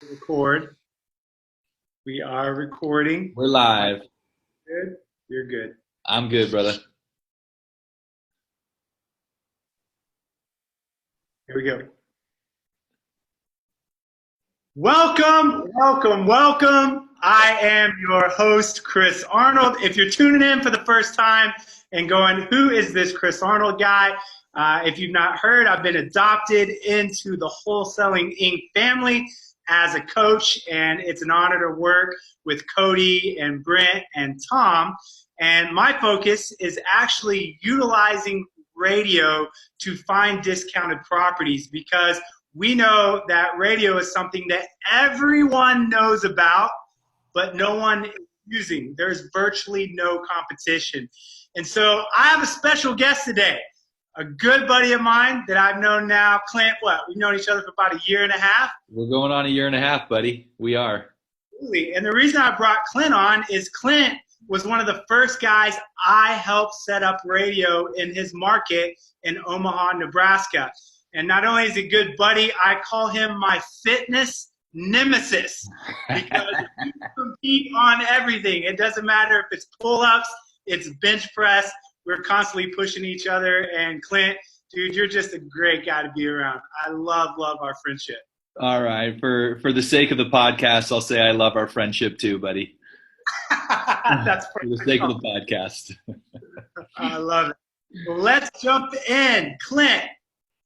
Record. We are recording. We're live. Good. You're good. I'm good, brother. Here we go. Welcome, welcome, welcome. I am your host, Chris Arnold. If you're tuning in for the first time and going, who is this Chris Arnold guy? If you've not heard, I've been adopted into the Wholesaling Inc. family as a coach, and it's an honor to work with Cody and Brent and Tom. And my focus is actually utilizing radio to find discounted properties, because we know that radio is something that everyone knows about, but no one is using. There's virtually no competition. And so I have a special guest today, a good buddy of mine that I've known now, Clint, we've known each other for about a year and a half. We're going on a year and a half, buddy. We are. And the reason I brought Clint on is Clint was one of the first guys I helped set up radio in his market in Omaha, Nebraska. And not only is he a good buddy, I call him my fitness nemesis, because we compete on everything. It doesn't matter if it's pull-ups, it's bench press. We're constantly pushing each other. And Clint, dude, you're just a great guy to be around. I love our friendship. All right. For the sake of the podcast, I'll say I love our friendship too, buddy. That's for the sake of the podcast. I love it. Well, let's jump in. Clint,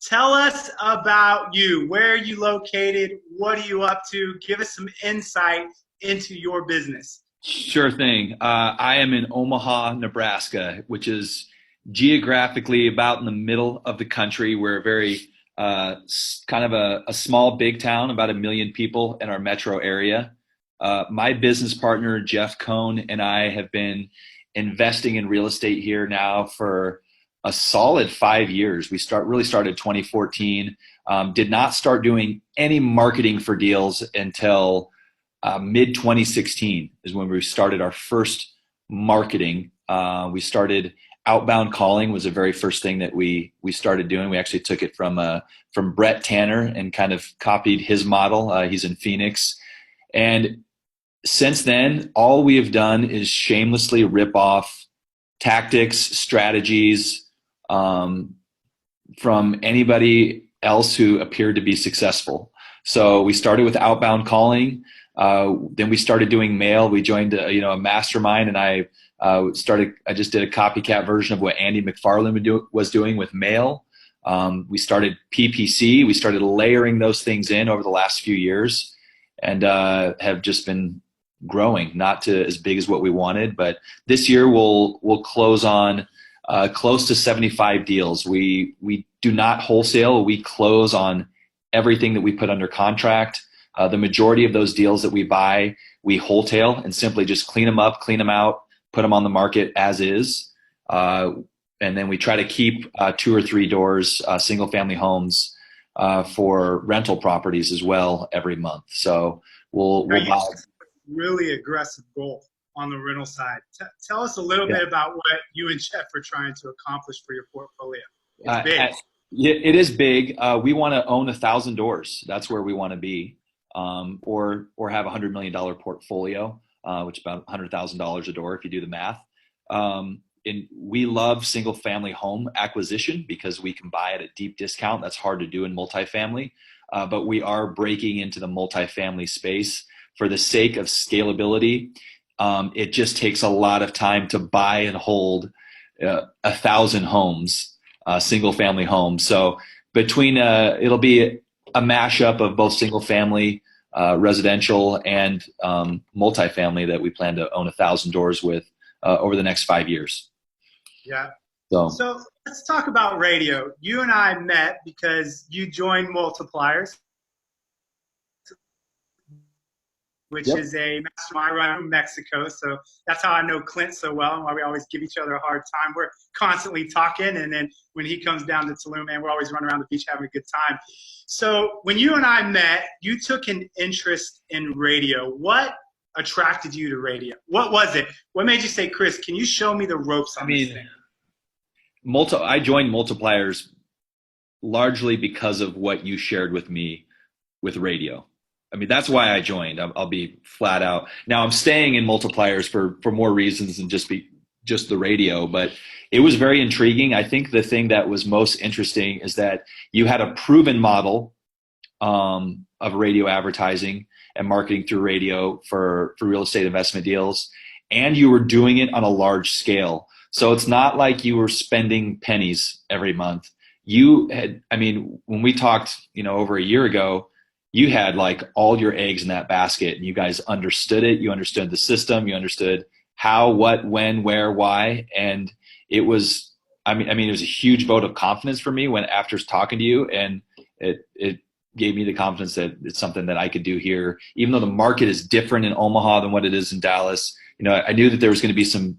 tell us about you. Where are you located? What are you up to? Give us some insight into your business. Sure thing. I am in Omaha, Nebraska, which is geographically about in the middle of the country. We're a very kind of a small, big town, about 1 million people in our metro area. My business partner, Jeff Cohn, and I have been investing in real estate here now for a solid 5 years. We really started 2014. Did not start doing any marketing for deals until mid 2016 is when we started our first marketing. We started outbound calling was the very first thing that we started doing. We actually took it from Brett Tanner and kind of copied his model. He's in Phoenix. And since then, all we have done is shamelessly rip off tactics, strategies from anybody else who appeared to be successful. So we started with outbound calling. Then we started doing mail. We joined a mastermind, and I just did a copycat version of what Andy McFarland was doing with mail. We started PPC. We started layering those things in over the last few years, and have just been growing, not to as big as what we wanted, but this year we'll close on close to 75 deals. We do not wholesale. We close on everything that we put under contract. The majority of those deals that we buy, we wholesale and simply just clean them up, clean them out, put them on the market as is. And then we try to keep 2 or 3 doors, single family homes, for rental properties as well every month. So we'll buy. Really aggressive goal on the rental side. Tell us a little bit about what you and Jeff are trying to accomplish for your portfolio. It's big. It is big. We want to own 1,000 doors. That's where we want to be, or have $100 million portfolio, which is about $100,000 a door if you do the math. And we love single family home acquisition because we can buy at a deep discount. That's hard to do in multifamily, but we are breaking into the multifamily space for the sake of scalability. It just takes a lot of time to buy and hold 1,000 homes, single family homes. So between it'll be a mashup of both single family, residential, and multifamily that we plan to own 1,000 doors with over the next 5 years. Yeah. So let's talk about radio. You and I met because you joined Multipliers, which is a mastermind run from Mexico. So that's how I know Clint so well, and why we always give each other a hard time. We're constantly talking, and then when he comes down to Tulum, man, we're always running around the beach having a good time. So when you and I met, you took an interest in radio. What attracted you to radio? What was it? What made you say, Chris, can you show me the ropes on this thing? I joined Multipliers largely because of what you shared with me with radio. I mean, that's why I joined. I'll be flat out. Now I'm staying in multipliers for more reasons than just the radio, but it was very intriguing. I think the thing that was most interesting is that you had a proven model of radio advertising and marketing through radio for real estate investment deals, and you were doing it on a large scale. So it's not like you were spending pennies every month. You had, I mean, when we talked, over a year ago, you had like all your eggs in that basket, and you guys understood it. You understood the system. You understood how, what, when, where, why. And it was, it was a huge vote of confidence for me when after talking to you, and it gave me the confidence that it's something that I could do here, even though the market is different in Omaha than what it is in Dallas. I knew that there was going to be some,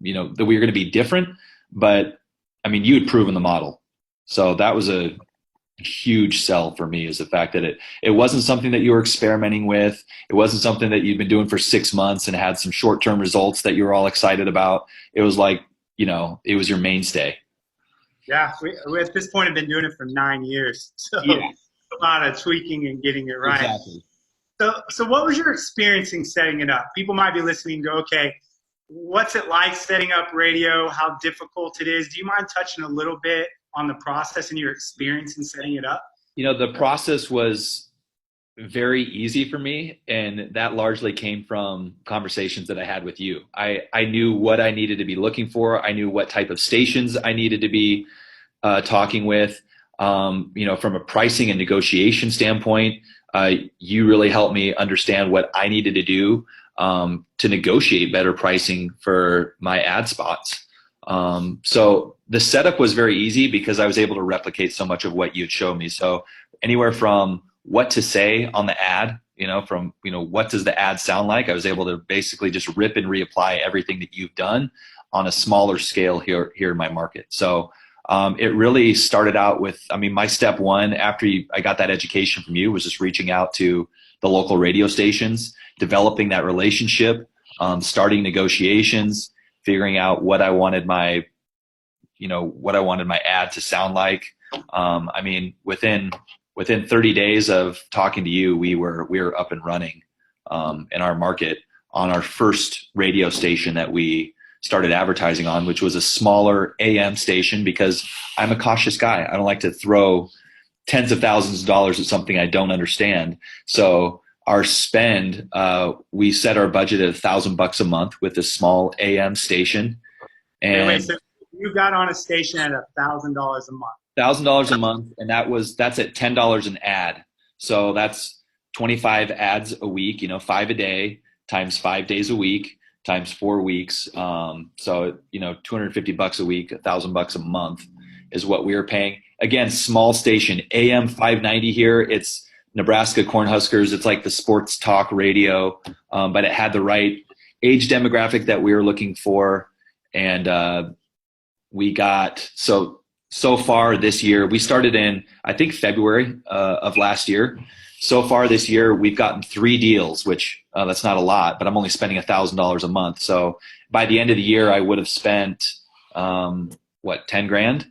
that we were going to be different, but you had proven the model. So that was a huge sell for me, is the fact that it wasn't something that you were experimenting with. It wasn't something that you'd been doing for 6 months and had some short-term results that you were all excited about. It was like, it was your mainstay. Yeah, we at this point have been doing it for 9 years. So yeah. A lot of tweaking and getting it right. Exactly. So what was your experience in setting it up? People might be listening and go, okay, what's it like setting up radio? How difficult it is? Do you mind touching a little bit on the process and your experience in setting it up? The process was very easy for me, and that largely came from conversations that I had with you. I knew what I needed to be looking for. I knew what type of stations I needed to be talking with. From a pricing and negotiation standpoint, you really helped me understand what I needed to do to negotiate better pricing for my ad spots. So the setup was very easy because I was able to replicate so much of what you'd shown me. So anywhere from what to say on the ad, what does the ad sound like? I was able to basically just rip and reapply everything that you've done on a smaller scale here in my market. So it really started out with, my step one after I got that education from you was just reaching out to the local radio stations, developing that relationship, starting negotiations, figuring out what I wanted my ad to sound like. Within 30 days of talking to you, we were up and running in our market on our first radio station that we started advertising on, which was a smaller AM station, because I'm a cautious guy. I don't like to throw tens of thousands of dollars at something I don't understand. So our spend, we set our budget at $1,000 a month with this small AM station. And wait, so you got on a station at $1,000 a month. $1,000 a month, and that's at $10 an ad. So that's 25 ads a week, 5 a day times 5 days a week times 4 weeks. So $250 a week, $1,000 a month is what we were paying. Again, small station, AM 590 here. It's Nebraska Cornhuskers. It's like the sports talk radio, but it had the right age demographic that we were looking for. And we got, so far this year, we started in, I think, February of last year. So far this year, we've gotten 3 deals, which that's not a lot, but I'm only spending $1,000 a month. So by the end of the year, I would have spent, 10 grand?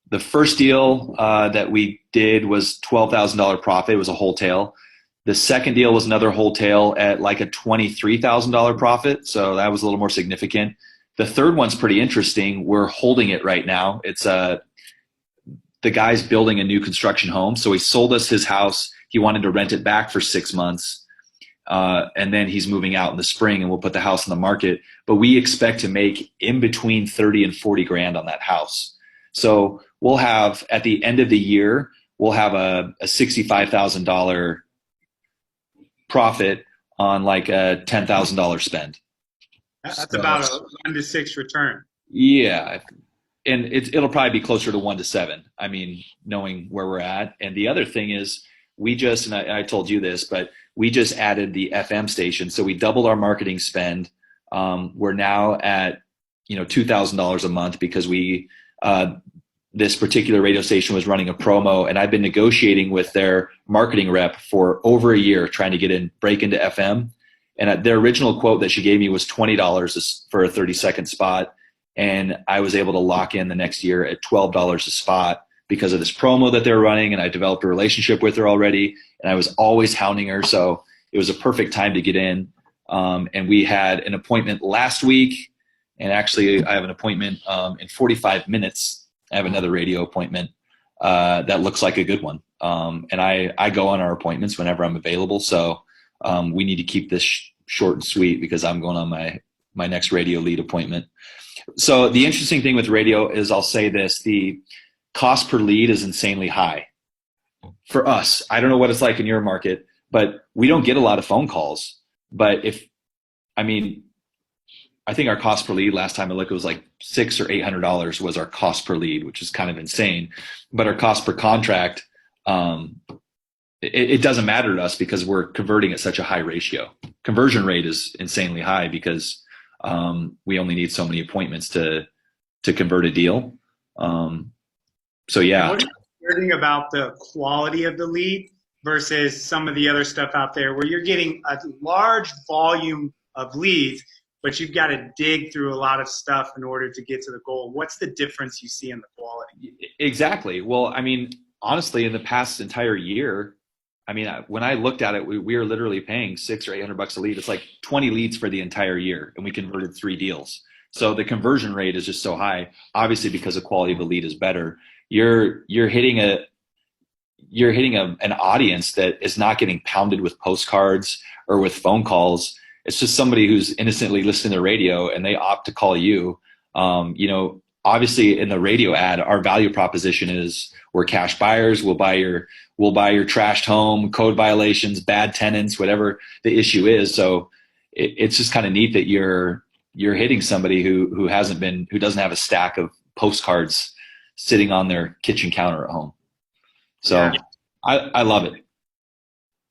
The first deal that we did was $12,000 profit. It was a wholesale. The second deal was another wholesale at like a $23,000 profit. So that was a little more significant. The third one's pretty interesting. We're holding it right now. It's the guy's building a new construction home. So he sold us his house. He wanted to rent it back for 6 months. And then he's moving out in the spring, and we'll put the house on the market. But we expect to make in between 30 and 40 grand on that house. So we'll have, at the end of the year, we'll have a $65,000 profit on like a $10,000 spend. That's about a 1 to 6 return. Yeah. And it'll probably be closer to 1 to 7. Knowing where we're at. And the other thing is and I told you this, but we just added the FM station. So we doubled our marketing spend. We're now at, $2,000 a month because this particular radio station was running a promo, and I've been negotiating with their marketing rep for over a year, trying to break into FM. And their original quote that she gave me was $20 for a 30-second spot. And I was able to lock in the next year at $12 a spot because of this promo that they're running. And I developed a relationship with her already. and I was always hounding her. So it was a perfect time to get in. And we had an appointment last week, and actually I have an appointment in 45 minutes. I have another radio appointment that looks like a good one. And I go on our appointments whenever I'm available. So we need to keep this short and sweet because I'm going on my next radio lead appointment. So the interesting thing with radio is, I'll say this, the cost per lead is insanely high for us. I don't know what it's like in your market, but we don't get a lot of phone calls. But I think our cost per lead last time I looked, it was like $600 or $800 was our cost per lead, which is kind of insane. But our cost per contract, it doesn't matter to us because we're converting at such a high ratio. Conversion rate is insanely high because we only need so many appointments to convert a deal. So yeah. What's concerning about the quality of the lead versus some of the other stuff out there where you're getting a large volume of leads, but you've got to dig through a lot of stuff in order to get to the goal? What's the difference you see in the quality? Exactly. Well, honestly, in the past entire year, when I looked at it, we are literally paying $600 or $800 a lead. It's like 20 leads for the entire year, and we converted 3 deals. So the conversion rate is just so high, obviously because the quality of the lead is better. You're hitting an audience that is not getting pounded with postcards or with phone calls. It's just somebody who's innocently listening to the radio and they opt to call you. Obviously in the radio ad, our value proposition is we're cash buyers. We'll buy your trashed home, code violations, bad tenants, whatever the issue is. So it's just kind of neat that you're hitting somebody who doesn't have a stack of postcards sitting on their kitchen counter at home. So yeah. I love it.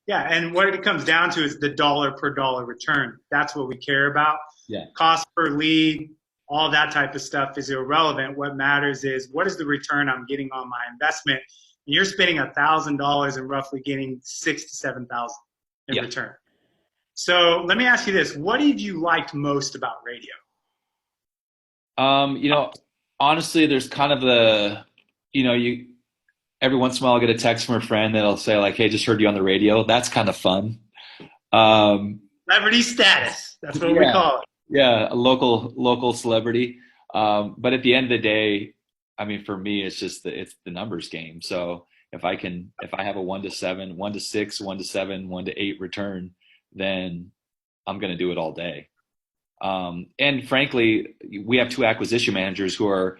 Yeah, and what it comes down to is the dollar per dollar return. That's what we care about. Yeah. Cost per lead, all that type of stuff is irrelevant. What matters is what is the return I'm getting on my investment. And you're spending $1,000 and roughly getting $6,000 to $7,000 in return. So let me ask you this: what did you like most about radio? Honestly, there's kind of every once in a while I'll get a text from a friend that'll say like, "Hey, just heard you on the radio." That's kind of fun. Celebrity status. That's what we call it. Yeah, a local celebrity. But at the end of the day, for me, it's the numbers game. So if I have a 1 to 7, 1 to 6, 1 to 7, 1 to 8 return, then I'm going to do it all day. And frankly, we have 2 acquisition managers who are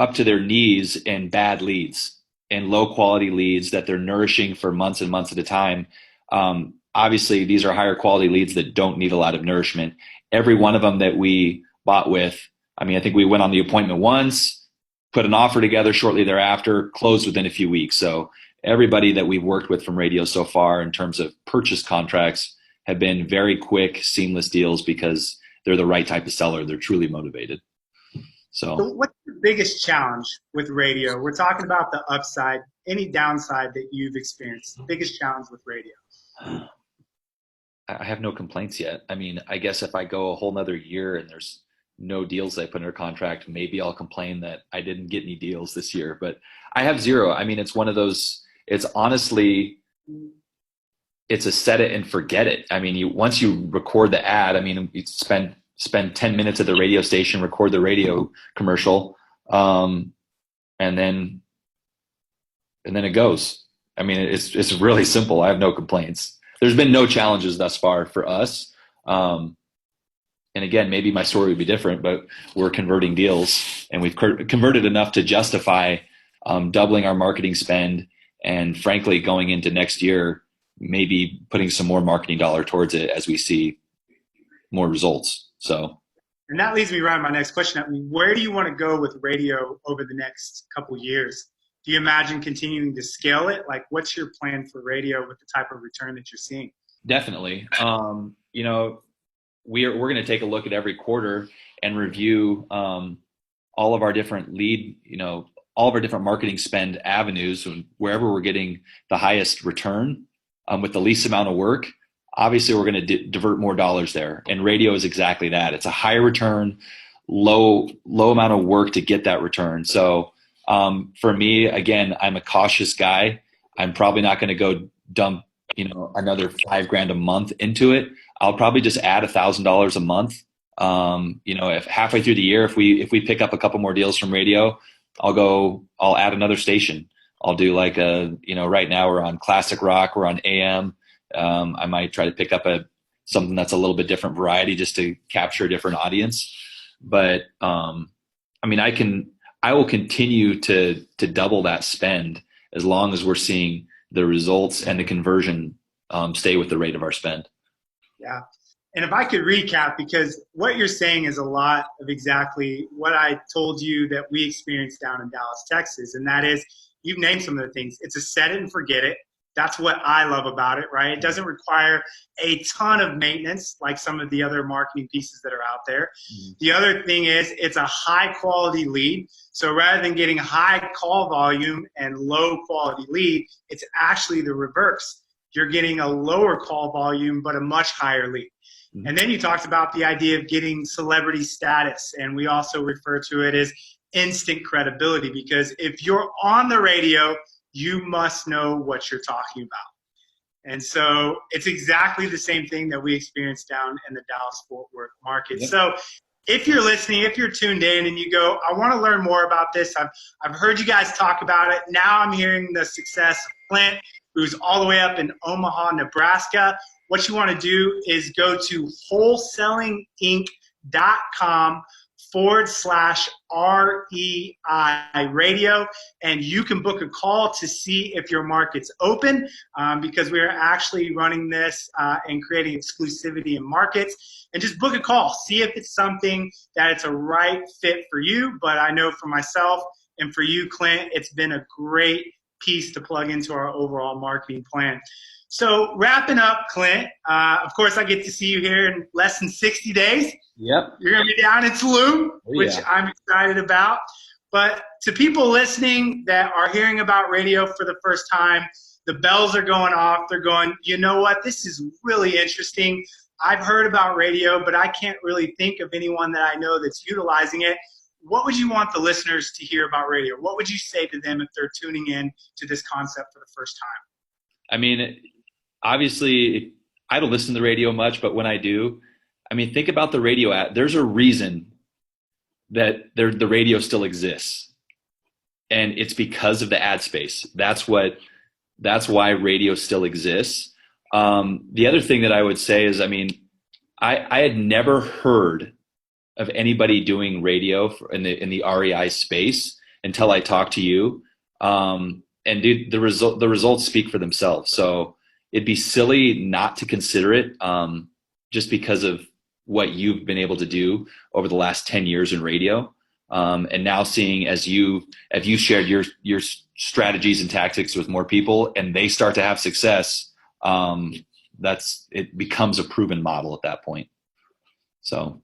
up to their knees in bad leads and low quality leads that they're nourishing for months and months at a time. Obviously, these are higher quality leads that don't need a lot of nourishment. Every one of them that we bought with, I think we went on the appointment once, put an offer together shortly thereafter, closed within a few weeks. So everybody that we've worked with from radio so far in terms of purchase contracts have been very quick, seamless deals because they're the right type of seller. They're truly motivated. So what's the biggest challenge with radio? We're talking about the upside, any downside that you've experienced, the biggest challenge with radio. I have no complaints yet. I guess if I go a whole nother year and there's no deals I put under contract, maybe I'll complain that I didn't get any deals this year, but I have 0. It's one of those, it's honestly, it's a set it and forget it. Once you record the ad, you spend 10 minutes at the radio station, record the radio commercial, and then it goes. It's really simple. I have no complaints. There's been no challenges thus far for us. And again, maybe my story would be different, but we're converting deals and we've converted enough to justify doubling our marketing spend. And frankly, going into next year, maybe putting some more marketing dollar towards it as we see more results. And that leads me right to my next question. Where do you want to go with radio over the next couple of years? Do you imagine continuing to scale it? Like, what's your plan for radio with the type of return that you're seeing? Definitely. We're going to take a look at every quarter and review all of our different all of our different marketing spend avenues, wherever we're getting the highest return with the least amount of work. Obviously, we're going to divert more dollars there. And radio is exactly that. It's a high return, low amount of work to get that return. So for me, again, I'm a cautious guy. I'm probably not going to go dump another $5,000 a month into it, I'll probably just add $1,000 a month. If halfway through the year, if we pick up a couple more deals from radio, I'll add another station. I'll do like right now we're on classic rock, we're on AM. I might try to pick up something that's a little bit different variety just to capture a different audience. But I will continue to double that spend as long as we're seeing the results and the conversion stay with the rate of our spend. Yeah. And if I could recap, because what you're saying is a lot of exactly what I told you that we experienced down in Dallas, Texas. And that is, you've named some of the things. It's a set it and forget it. That's what I love about it, right? It doesn't require a ton of maintenance like some of the other marketing pieces that are out there. Mm-hmm. The other thing is it's a high quality lead. So rather than getting high call volume and low quality lead, it's actually the reverse. You're getting a lower call volume, but a much higher lead. Mm-hmm. And then you talked about the idea of getting celebrity status. And we also refer to it as instant credibility, because if you're on the radio, you must know what you're talking about. And so it's exactly the same thing that we experienced down in the Dallas-Fort Worth market. Yep. So if you're listening, if you're tuned in and you go, I want to learn more about this. I've heard you guys talk about it. Now I'm hearing the success of Clint, who's all the way up in Omaha, Nebraska. What you want to do is go to wholesalinginc.com/REI radio, and you can book a call to see if your market's open, because we are actually running this and creating exclusivity in markets. And just book a call, see if it's something that it's a right fit for you. But I know for myself and for you, Clint, it's been a great piece to plug into our overall marketing plan. So wrapping up, Clint, of course, I get to see you here in less than 60 days. Yep. You're going to be down in Tulum, which I'm excited about. But to people listening that are hearing about radio for the first time, the bells are going off. They're going, you know what? This is really interesting. I've heard about radio, but I can't really think of anyone that I know that's utilizing it. What would you want the listeners to hear about radio? What would you say to them if they're tuning in to this concept for the first time? I mean, obviously, I don't listen to the radio much, but when I do, think about the radio ad. There's a reason that the radio still exists, and it's because of the ad space. That's why radio still exists. The other thing that I would say is, I had never heard of anybody doing radio in the REI space until I talked to you. And dude, the results speak for themselves. So it'd be silly not to consider it, just because of what you've been able to do over the last 10 years in radio. And now seeing as you shared your strategies and tactics with more people and they start to have success, it becomes a proven model at that point. So.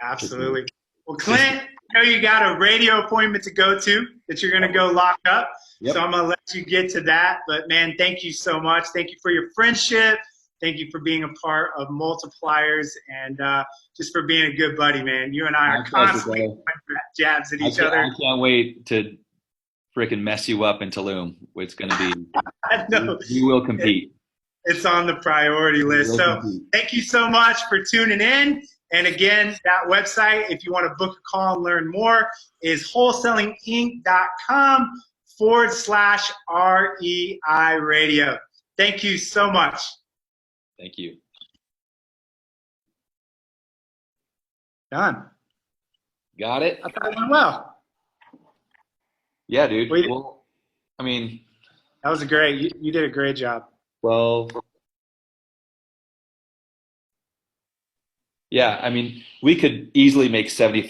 Absolutely. Well, Clint, I know you got a radio appointment to go to that you're going to go lock up. Yep. So I'm going to let you get to that. But, man, thank you so much. Thank you for your friendship. Thank you for being a part of Multipliers and just for being a good buddy, man. You and I are constantly jabs at each other. I can't wait to freaking mess you up in Tulum. It's going to be – we will compete. It's on the priority list. So thank you so much for tuning in. And again, that website, if you want to book a call and learn more, is wholesalinginc.com/REI radio. Thank you so much. Thank you. Done. Got it? I thought it went well. Yeah, dude. That was great. You did a great job. Well, yeah, we could easily make 75